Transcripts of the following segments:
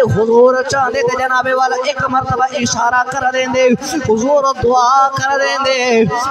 हुजूर चाहते थे जनाबे वाला एक मरतबा इशारा कर देंदे, हुजूर दुआ कर देंदे,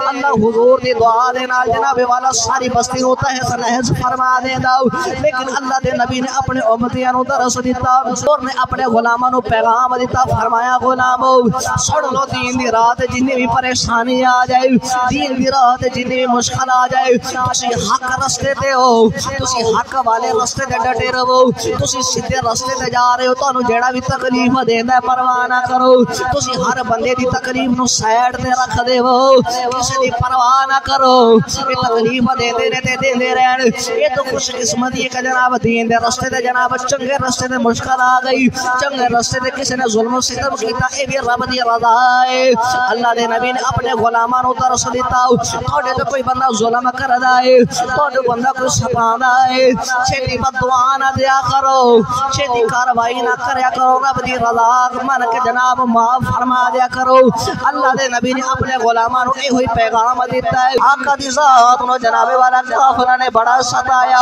अल्लाह हुजूर दी दुआ दे नाल जनाबे वाला सारी बस्ती नु तहस नहस फरमा देंदा। लेकिन अल्लाह दे नबी ने अपने उम्मतियां नु दरस दिता और ने अपने गुलामां नु पैगाम दिता, फरमाया गुलामो सुन लो, दीन दी रात जिन्नी भी परेशानी आ जाए, दीन दी रात जिन्नी भी मुश्किल आ जाए, तुसी हक रस्ते ते हो, तुसी हक वाले रस्ते ते डटे रहो, तुसी सीधे रस्ते ते जा रहे हो, तानू जेड़ा भी तकलीफ देंदा परवाह ना करो, तुसी हर बंदे दी तकलीफ नु साइड ते रख देवो, किसी दी परवाह ना करो, ये तकलीफ देंदे ने ते देंदे रहन, ये तो खुशकिस्मती है कि जनाब दीन दे रस्ते ते जनाब चंगे रस्ते ते मुश्किल आ गई, चंगे रस्ते ते किसी ने जुल्म सितम कीता, ये भी रब दी रज़ा है। अल्लाह दे नबी ने अपने गुलामां नु दरस दिता, थोड़े ते कोई बंदा जुल्म करदा है, थोड़े बंदा कोई सतांदा है, छेती बददुआ ना दिया करो, छेती कार्रवाई ना करया करो, रब दी रज़ा मन के जनाब माफ फरमा दिया करो। अल्लाह दे नबी ने अपने गुलामां नु ए होई पैगाम दिता है, आका दी ज़ात नु जनाबे वाला काफिर ने बड़ा सताया,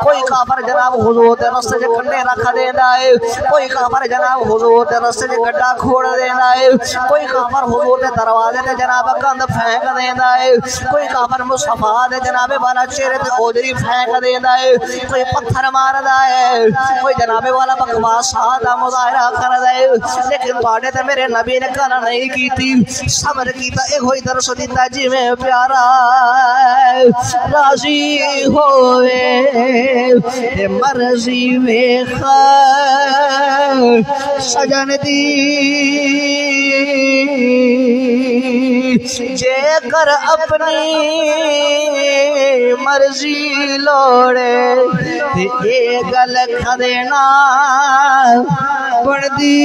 कोई काफिर जनाब हुजूर दे रस्ते च कंडे रख देंदा है, कोई काफिर जनाब हुजूर दे रस्ते च गड्ढा खोड़ देंदा है, कोई काफिर हुजूर दे दरवाजे ते जनाब गंद फेंक देंदा है, कोई काफिर मुस्तफा दे जनाबे वाला चेहरे ते ओजरी फेंक देंदा है, कोई पत्थर मारदा है, कोई जनाबे वाला बकवास दा मुजाहरा करदा है। लेकिन तुहाडे ते मेरे नबी ने गल नहीं कीती, सब्र कीता, ए होई दरस दिता जिवें प्यारा राजी होवे ते मर्जी वेख सजन दी, जे कर अपनी मर्जी लोड़े ते ये गल खदे ना बनदी।